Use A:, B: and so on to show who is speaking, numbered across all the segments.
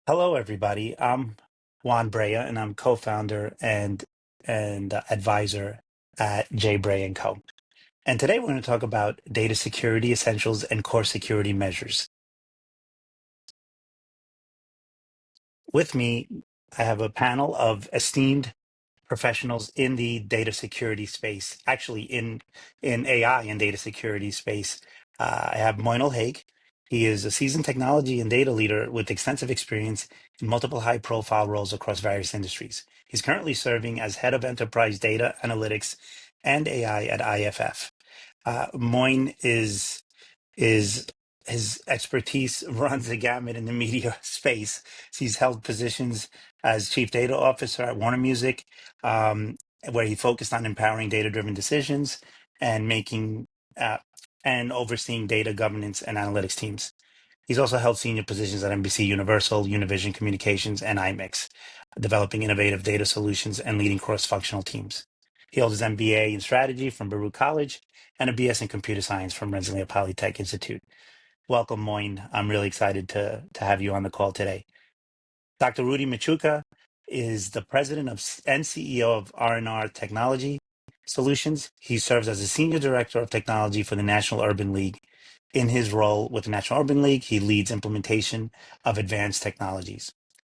A: Hello, everybody. I'm Juan Brea, and I'm co-founder and advisor at Brea and Co. And today we're going to talk about data security essentials and core security measures. With me, I have a panel of esteemed professionals in the data security space, actually in AI and data security space. I have Moinel Haig. He is a seasoned technology and data leader with extensive experience in multiple high-profile roles across various industries. He's currently serving as head of enterprise data analytics and AI at IFF. Moin is his expertise runs the gamut in the media space. He's held positions as chief data officer at Warner Music, where he focused on empowering data-driven decisions and making uh, and overseeing data governance and analytics teams. He's also held senior positions at NBC Universal, Univision Communications, and IMIX, developing innovative data solutions and leading cross-functional teams. He holds his MBA in strategy from BREA College and a BS in computer science from Rensselaer Polytech Institute. Welcome, Moin. I'm really excited to have you on the call today. Dr. Rudy Machuca is the president and CEO of R&R Technology Solutions. He serves as the senior director of technology for the National Urban League. In his role with the National Urban League, he leads implementation of advanced technologies.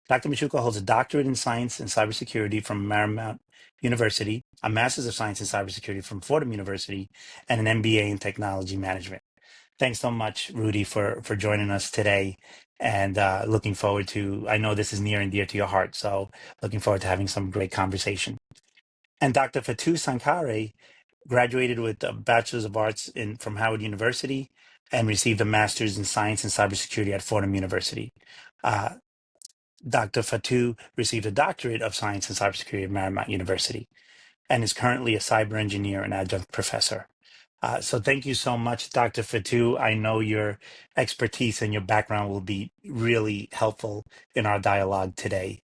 A: Dr. Machuca holds a doctorate in science and cybersecurity from Marymount University, a master's of science in cybersecurity from Fordham University, and an MBA in technology management. Thanks so much, Rudy, for joining us today, and looking forward to. I know this is near and dear to your heart, so looking forward to having some great conversation. And Dr. Fatou Sankare graduated with a Bachelor's of Arts from Howard University and received a Master's in Science and Cybersecurity at Fordham University. Uh, Dr. Fatou received a Doctorate of Science and Cybersecurity at Marymount University and is currently a cyber engineer and adjunct professor. So thank you so much, Dr. Fatou. I know your expertise and your background will be really helpful in our dialogue today.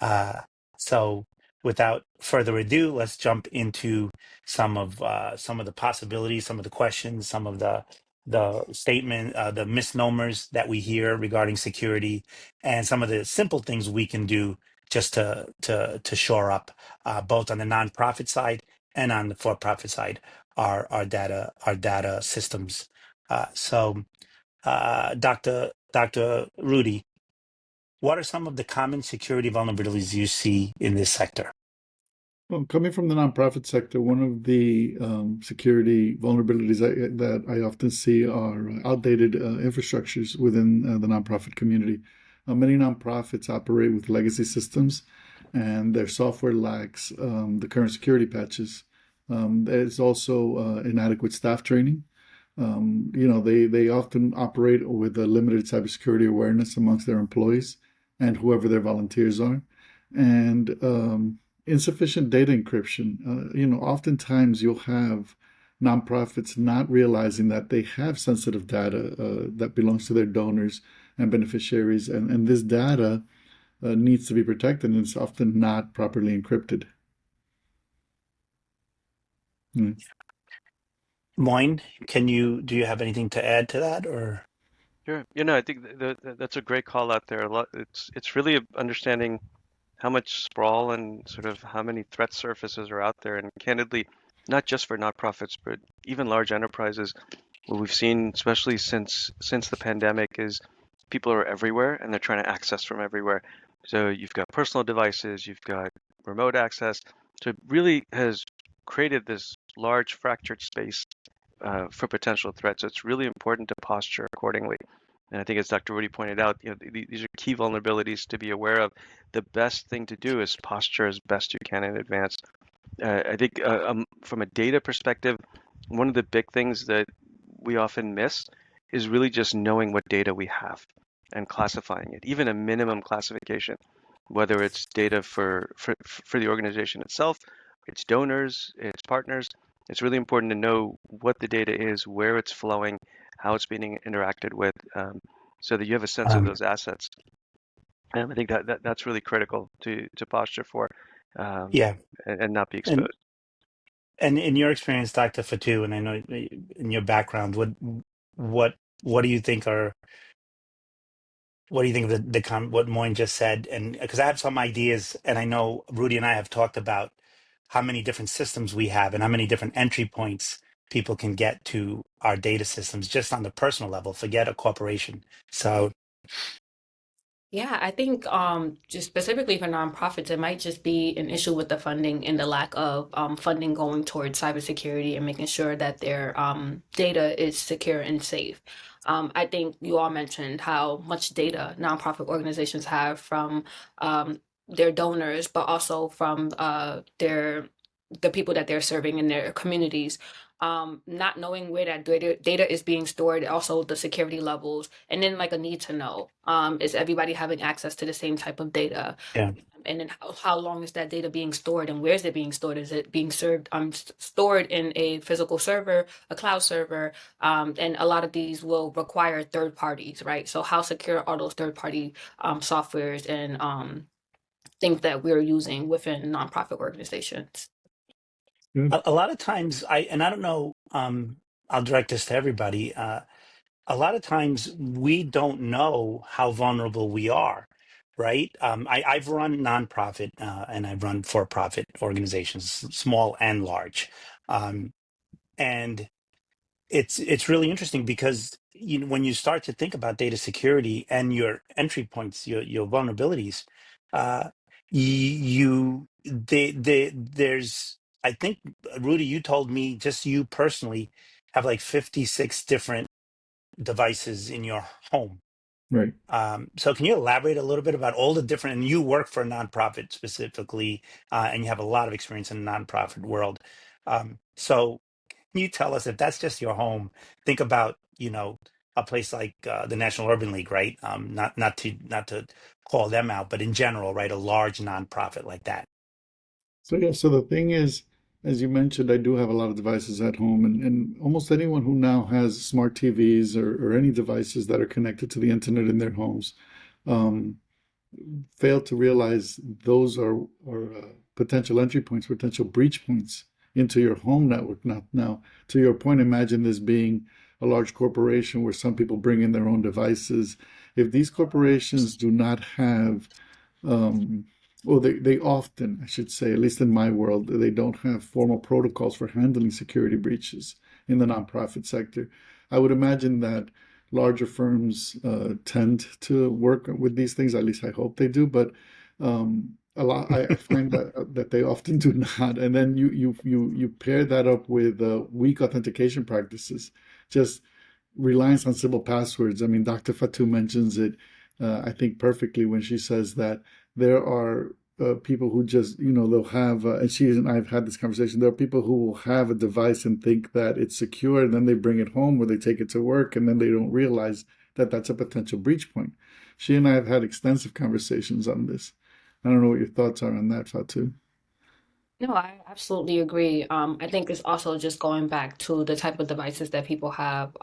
A: Uh, so without further ado, let's jump into some of the possibilities, some of the questions, some of the misnomers that we hear regarding security, and some of the simple things we can do just to shore up both on the nonprofit side and on the for-profit side our data systems. Dr. Rudy, what are some of the common security vulnerabilities you see in this sector?
B: Well, coming from the nonprofit sector, one of the security vulnerabilities that I often see are outdated infrastructures within the nonprofit community. Many nonprofits operate with legacy systems, and their software lacks the current security patches. There's also inadequate staff training. They often operate with a limited cybersecurity awareness amongst their employees and whoever their volunteers are. And insufficient data encryption. Oftentimes you'll have nonprofits not realizing that they have sensitive data that belongs to their donors and beneficiaries, and this data needs to be protected, and it's often not properly encrypted. Mm.
A: Moin, do you have anything to add to that or?
C: Sure. I think that's a great call out there. A lot, it's really understanding how much sprawl and sort of how many threat surfaces are out there. And candidly, not just for nonprofits, but even large enterprises. What we've seen, especially since the pandemic, is people are everywhere and they're trying to access from everywhere. So you've got personal devices, you've got remote access. So it really has created this large fractured space for potential threats. So it's really important to posture accordingly. And I think, as Dr. Rudy pointed out, these are key vulnerabilities to be aware of. The best thing to do is posture as best you can in advance. I think from a data perspective, one of the big things that we often miss is really just knowing what data we have and classifying it, even a minimum classification, whether it's data for the organization itself, its donors, its partners. It's really important to know what the data is, where it's flowing, how it's being interacted with, so that you have a sense of
A: Um,
C: those assets. And I think that's really critical to posture for, um,
A: yeah,
C: and not be
A: and
C: exposed.
A: and in your experience, Dr. Fatou, and I know in your background, what what do you think are what do you think of what Moyne just said? And because I have some ideas, and I know Rudy and I have talked about how many different systems we have and how many different entry points people can get to our data systems just on the personal level, forget a corporation. So
D: Yeah, I think just specifically for nonprofits, it might just be an issue with the funding and the lack of funding going towards cybersecurity and making sure that their data is secure and safe. I think you all mentioned how much data nonprofit organizations have from their donors, but also from the people that they're serving in their communities. Not knowing where that data is being stored, also the security levels, and then like a need to know, is everybody having access to the same type of data?
A: yeah.
D: And then how long is that data being stored, and where is it being stored? Is it being stored in a physical server, a cloud server? And a lot of these will require third parties, right? So how secure are those third party softwares and things that we're using within nonprofit organizations?
B: Good.
A: A lot of times I don't know, I'll direct this to everybody. A lot of times we don't know how vulnerable we are, right? I've run nonprofit and I've run for-profit organizations, small and large. And it's really interesting because when you start to think about data security and your entry points, your vulnerabilities, uh, there's, I think, Rudy, you told me just you personally have like 56 different devices in your home.
B: Right.
A: So can you elaborate a little bit about all the different, and you work for a nonprofit specifically, and you have a lot of experience in the nonprofit world. So can you tell us, if that's just your home, think about, a place like the National Urban League, right? Not to call them out, but in general, right? A large nonprofit like that.
B: So yeah, so the thing is, as you mentioned, I do have a lot of devices at home, and almost anyone who now has smart TVs or any devices that are connected to the internet in their homes, um, fail to realize those are potential entry points, potential breach points into your home network. Now, to your point, imagine this being a large corporation where some people bring in their own devices. If these corporations do not have um, well, they often, I should say, at least in my world, they don't have formal protocols for handling security breaches in the nonprofit sector. I would imagine that larger firms tend to work with these things. At least I hope they do. But a lot, I find that they often do not. And then you pair that up with weak authentication practices, just reliance on simple passwords. I mean, Dr. Fatou mentions it, I think, perfectly when she says that there are people who just, they'll have, and she and I've had this conversation. There are people who will have a device and think that it's secure, and then they bring it home or they take it to work, and then they don't realize that that's a potential breach point. She and I have had extensive conversations on this. I don't know what your thoughts are on that, Fatou.
D: No, I absolutely agree. I think it's also just going back to the type of devices that people have.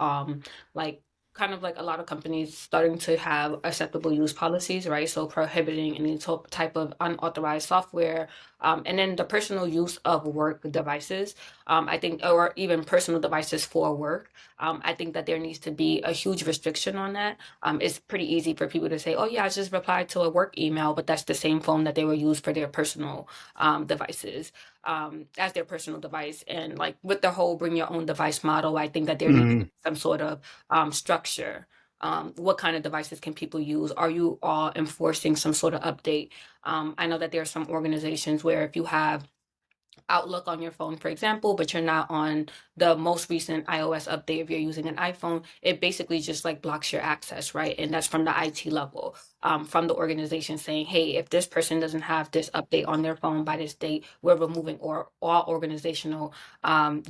D: Like kind of like a lot of companies starting to have acceptable use policies, right? So prohibiting any type of unauthorized software, and then the personal use of work devices. I think, or even personal devices for work. I think that there needs to be a huge restriction on that. It's pretty easy for people to say, "Oh yeah, I just replied to a work email," but that's the same phone that they will use for their personal devices, as their personal device. And like with the whole bring your own device model, I think that there needs to
A: Mm,
D: be some sort of structure. What kind of devices can people use? Are you all enforcing some sort of update? I know that there are some organizations where if you have Outlook on your phone, for example, but you're not on the most recent iOS update, if you're using an iPhone, it basically just like blocks your access, right? And that's from the IT level, from the organization saying, hey, if this person doesn't have this update on their phone by this date, we're removing or all organizational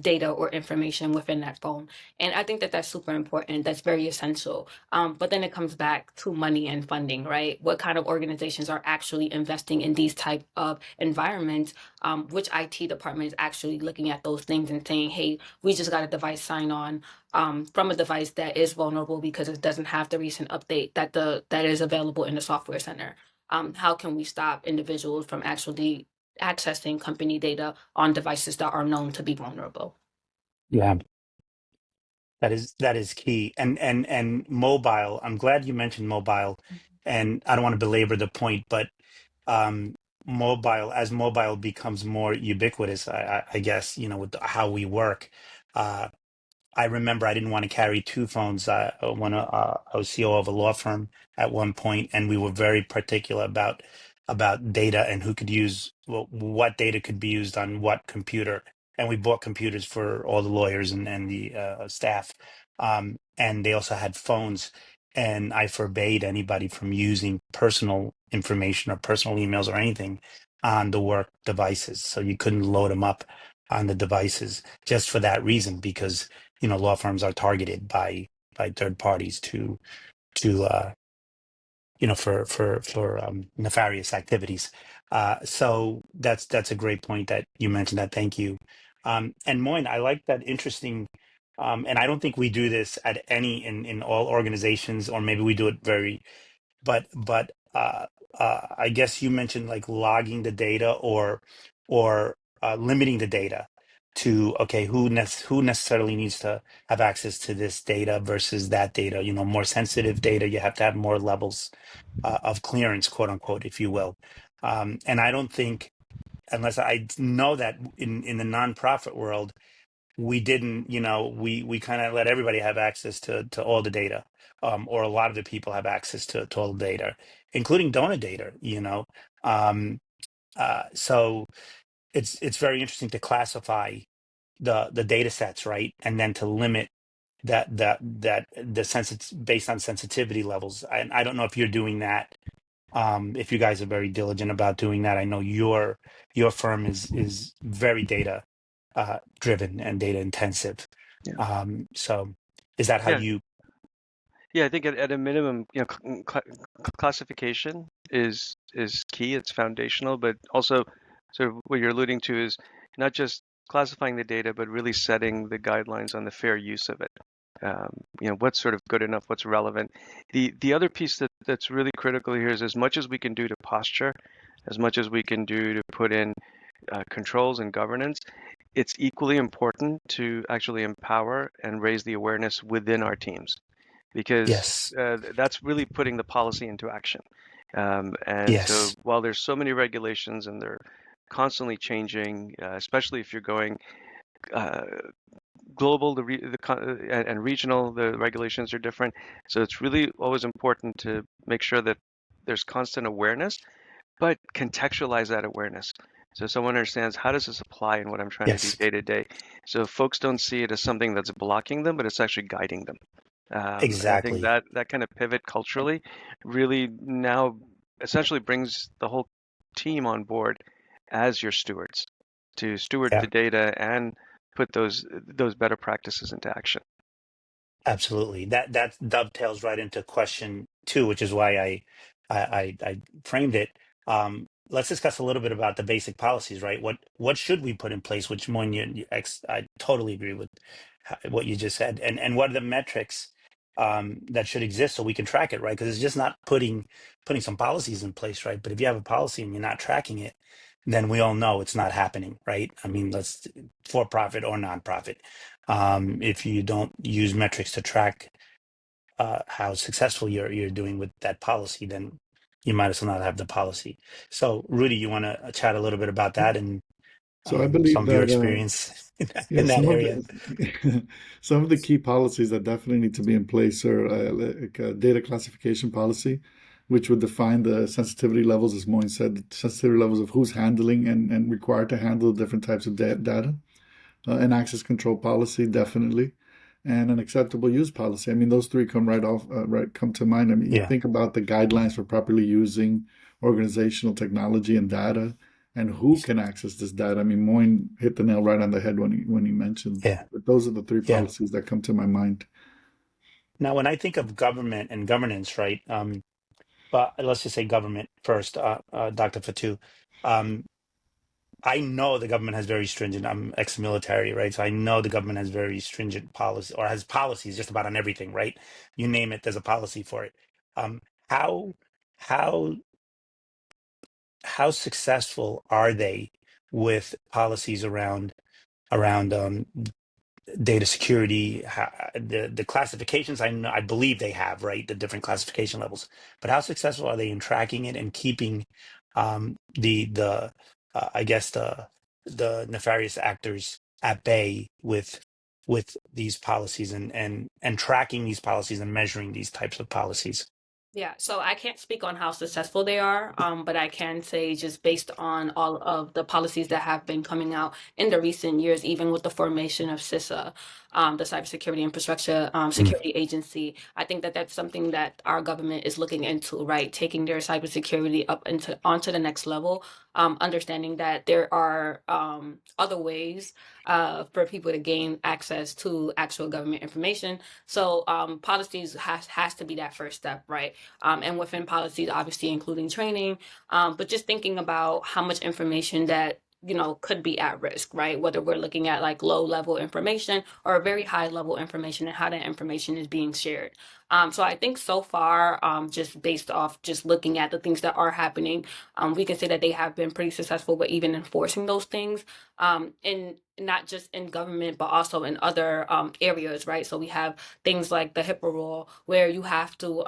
D: data or information within that phone. And I think that that's super important. That's very essential. But then it comes back to money and funding, right? What kind of organizations are actually investing in these type of environments? Which IT department is actually looking at those things and saying, hey, we just got a device sign on from a device that is vulnerable because it doesn't have the recent update that is available in the software center. How can we stop individuals from actually accessing company data on devices that are known to be vulnerable?
A: yeah. That is key. And mobile. I'm glad you mentioned mobile, and I don't want to belabor the point, but um, as mobile becomes more ubiquitous, I guess with how we work. I remember I didn't want to carry two phones when I was CEO of a law firm at one point, and we were very particular about data and who could use what data could be used on what computer. And we bought computers for all the lawyers and the staff, and they also had phones. And I forbade anybody from using personal information or personal emails or anything on the work devices. So you couldn't load them up on the devices just for that reason, because law firms are targeted by third parties to for nefarious activities. So that's a great point that you mentioned. That, thank you. And Moin, I like that, interesting. And I don't think we do this at any in all organizations, or maybe we do it but I guess you mentioned like logging the data, or limiting the data to, okay, who necessarily needs to have access to this data versus that data. More sensitive data, you have to have more levels of clearance, quote unquote, if you will. And I don't think, unless I know that in the nonprofit world, we didn't, we kind of let everybody have access to all the data, or a lot of the people have access to all the data, including donor data. So it's very interesting to classify the data sets, right, and then to limit that the based on sensitivity levels. And I don't know if you're doing that. If you guys are very diligent about doing that. I know your firm is very data driven and data intensive.
C: Yeah.
A: So is that how
C: Yeah.
A: you?
C: Yeah, I think at a minimum, classification is key. It's foundational, but also sort of what you're alluding to is not just classifying the data, but really setting the guidelines on the fair use of it. What's sort of good enough, what's relevant. The other piece that's really critical here is, as much as we can do to posture, as much as we can do to put in controls and governance, it's equally important to actually empower and raise the awareness within our teams, because
A: Yes,
C: that's really putting the policy into action. And so
A: yes,
C: while there's so many regulations and they're constantly changing, especially if you're going uh, global, and regional, the regulations are different. So it's really always important to make sure that there's constant awareness, but contextualize that awareness. So someone understands, how does this apply in what I'm trying to do
A: yes,
C: day to day? So folks don't see it as something that's blocking them, but it's actually guiding them. And I think
A: exactly.
C: that kind of pivot culturally really now essentially brings the whole team on board as your stewards, to steward
A: Yeah.
C: the data and put those better practices into action.
A: Absolutely. That dovetails right into question two, which is why I framed it. Let's discuss a little bit about the basic policies, right? What should we put in place? Which, Moin, I totally agree with what you just said. And what are the metrics that should exist so we can track it, right? Because it's just not putting some policies in place, right? But if you have a policy and you're not tracking it, then we all know it's not happening, right? I mean, let's, for profit or nonprofit. If you don't use metrics to track how successful you're doing with that policy, then you might as well not have the policy. So, Rudy, you want to chat a little bit about that and
B: So I
A: some
B: believe
A: of your
B: that
A: experience
B: yeah,
A: in that
B: some of
A: area?
B: the some of the key policies that definitely need to be in place are like a data classification policy, which would define the sensitivity levels, as Moin said, the sensitivity levels of who's handling and required to handle different types of data. An access control policy, definitely, and an acceptable use policy. I mean, those three come come to mind. I mean, you
A: Yeah,
B: think about the guidelines for properly using organizational technology and data, and who can access this data. I mean, Moyne hit the nail right on the head when he mentioned.
A: yeah,
B: But those are the three
A: yeah.
B: policies that come to my mind.
A: Now, when I think of government and governance, right? But let's just say government first, Dr. Fatu. I know the government has very stringent. I'm ex-military, right? So I know the government has very stringent policy, or has policies just about on everything, right? You name it, there's a policy for it. Um, how how how successful are they with policies around data security, the classifications. I believe they have, right, the different classification levels, but how successful are they in tracking it and keeping the I guess the nefarious actors at bay with these policies and tracking these policies and measuring these types of policies?
D: Yeah, so I can't speak on how successful they are, but I can say just based on all of the policies that have been coming out in the recent years, even with the formation of CISA, the Cybersecurity Infrastructure
A: Mm.
D: Security Agency, I think that that's something that our government is looking into, right? Taking their cybersecurity up into onto the next level, understanding that there are other ways for people to gain access to actual government information. So policies has to be that first step, right? And within policies, obviously including training, but just thinking about how much information that could be at risk, right? Whether we're looking at like low level information or very high level information and how that information is being shared. So I think so far, just based off just looking at the things that are happening, we can say that they have been pretty successful with even enforcing those things, in not just in government but also in other areas, right? So we have things like the HIPAA rule where you have to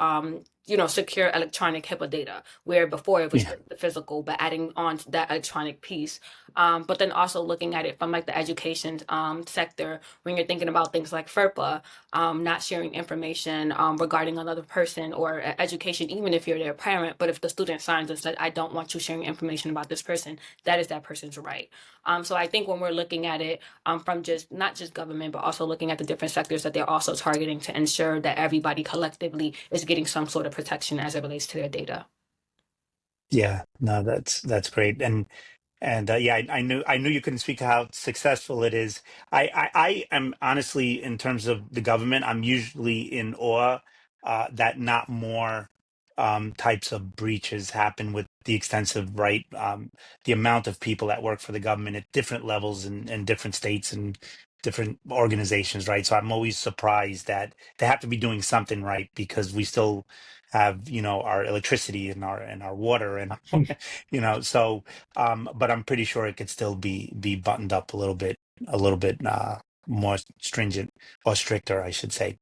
D: secure electronic HIPAA data, where before it was
A: Yeah.
D: just the physical, but adding on to that electronic piece. But then also looking at it from like the education sector, when you're thinking about things like FERPA, not sharing information regarding another person or education, even if you're their parent. But if the student signs and said, I don't want you sharing information about this person, that is that person's right. So I think when we're looking at it from just not just government, but also looking at the different sectors that they're also targeting to ensure that everybody collectively is getting some sort of protection as it relates to their data.
A: Yeah, no, that's great. And yeah, I knew you couldn't speak to how successful it is. I am honestly, in terms of the government, I'm usually in awe that not more types of breaches happen with the extensive, right, the amount of people that work for the government at different levels and different states and different organizations, right? So I'm always surprised that they have to be doing something right because we still have, our electricity and our water and so but I'm pretty sure it could still be buttoned up a little bit more stringent or stricter, I should say.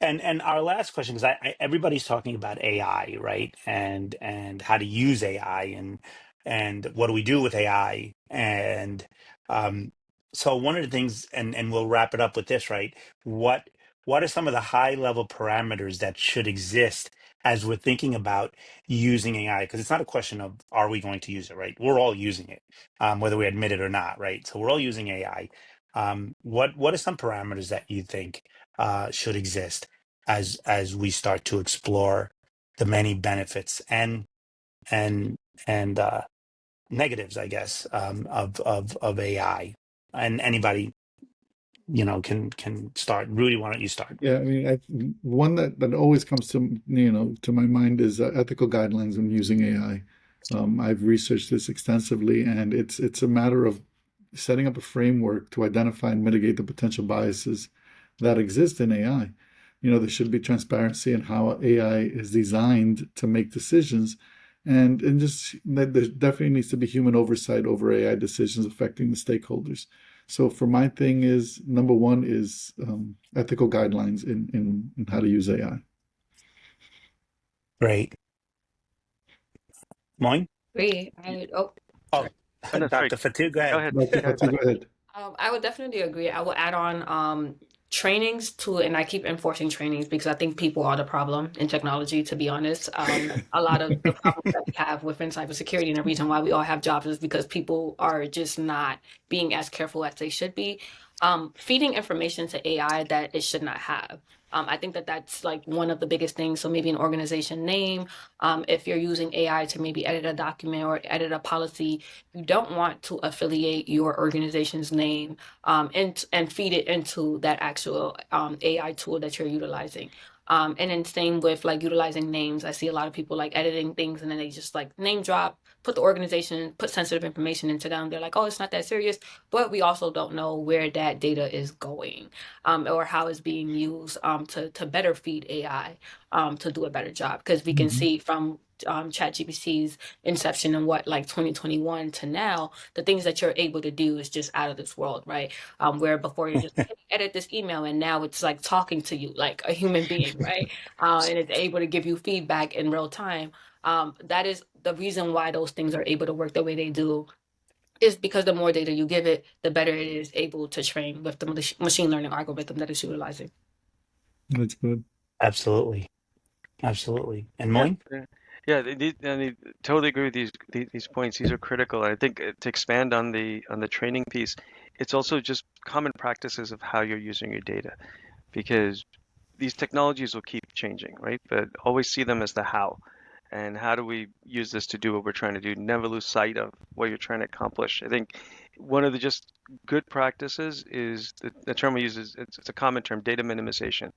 A: And our last question, because everybody's talking about AI, right? And how to use AI and what do we do with AI? And um, so one of the things, and we'll wrap it up with this, right? What are some of the high level parameters that should exist as we're thinking about using AI? Because it's not a question of are we going to use it, right? We're all using it, whether we admit it or not, right? So we're all using AI. What are some parameters that you think should exist as we start to explore the many benefits and and negatives, I guess, of AI? And anybody, can start. Rudy, why don't you start?
B: Yeah, I mean, one that always comes to my mind is ethical guidelines when using AI. I've researched this extensively, and it's a matter of setting up a framework to identify and mitigate the potential biases that exist in AI. There should be transparency in how AI is designed to make decisions, and just that there definitely needs to be human oversight over AI decisions affecting the stakeholders. So for my thing is number one is ethical guidelines in how to use AI.
A: Great. Moin?
D: Agree.
A: Oh,
D: Sorry.
C: Oh, no, sorry.
A: Dr. Fatu, go
C: Go
A: ahead.
C: ahead.
B: Dr.
C: Go ahead,
B: Fatu,
C: Mike.
B: go ahead.
D: I would definitely agree. I will add on trainings to, and I keep enforcing trainings because I think people are the problem in technology, to be honest. A lot of the problems that we have within cybersecurity and the reason why we all have jobs is because people are just not being as careful as they should be. Feeding information to AI that it should not have. I think that that's like one of the biggest things. So maybe an organization name, if you're using AI to maybe edit a document or edit a policy, you don't want to affiliate your organization's name and feed it into that actual AI tool that you're utilizing. And then same with like utilizing names. I see a lot of people like editing things and then they just like name drop, put the organization, put sensitive information into them. They're like, oh, it's not that serious. But we also don't know where that data is going, or how it's being used to better feed AI to do a better job. Because we can
B: Mhm.
D: see from ChatGPT's inception in like 2021 to now, the things that you're able to do is just out of this world, right? Where before you're just hey, edit this email, and now it's like talking to you like a human being, right? And it's able to give you feedback in real time. That is the reason why those things are able to work the way they do, is because the more data you give it, the better it is able to train with the machine learning algorithm that it's utilizing.
B: That's good.
A: Absolutely. Absolutely. And
C: Yeah,
A: Moin?
C: yeah. I totally agree with these points. These are critical. I think to expand on the training piece, it's also just common practices of how you're using your data, because these technologies will keep changing, right? But always see them as the how, and how do we use this to do what we're trying to do? Never lose sight of what you're trying to accomplish. I think one of the just good practices is the term we use is it's a common term, data minimization.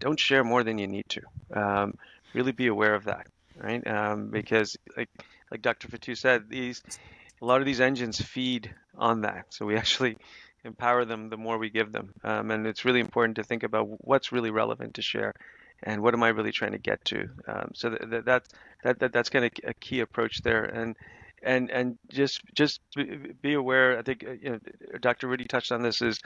C: Don't share more than you need to. Really be aware of that, right? Because like Dr. Fatu said, a lot of these engines feed on that. So we actually empower them the more we give them. And it's really important to think about what's really relevant to share and what am I really trying to get to. So that's kind of a key approach there. And just be aware. I think Dr. Rudy touched on this, is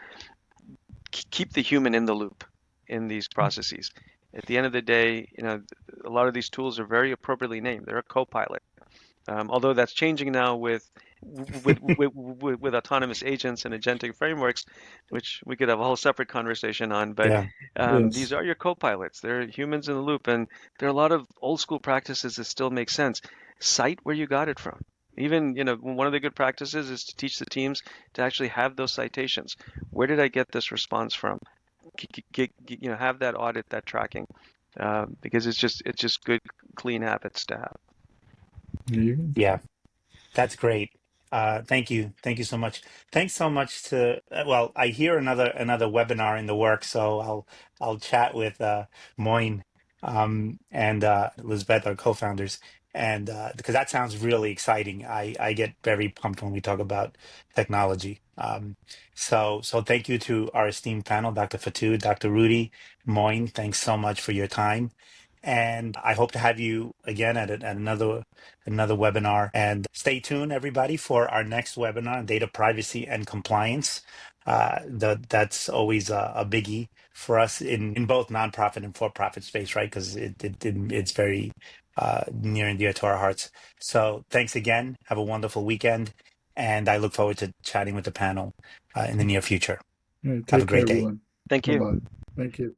C: keep the human in the loop in these processes. At the end of the day, a lot of these tools are very appropriately named. They're a co-pilot. Although that's changing now with autonomous agents and agentic frameworks, which we could have a whole separate conversation on. But
A: Yeah.
C: these
B: Yes.
C: are your co-pilots. They're humans in the loop, and there are a lot of old school practices that still make sense. Cite where you got it from. Even, one of the good practices is to teach the teams to actually have those citations. Where did I get this response from? Have that audit, that tracking, because it's just good, clean habits to have.
B: There you go.
A: Yeah. That's great. Thank you. Thank you so much. Thanks so much to well, I hear another webinar in the works, so I'll chat with Moin and Elizabeth, our co-founders, and because that sounds really exciting. I get very pumped when we talk about technology. So thank you to our esteemed panel, Dr. Fatu, Dr. Rudy, Moin. Thanks so much for your time. And I hope to have you again at another webinar. And stay tuned, everybody, for our next webinar on data privacy and compliance. That's always a biggie for us in both nonprofit and for-profit space, right? Because it's very near and dear to our hearts. So thanks again. Have a wonderful weekend. And I look forward to chatting with the panel in the near future.
B: All right.
A: Have a
B: Take care,
A: great day.
B: everyone.
C: Thank you.
B: Bye-bye. Thank you.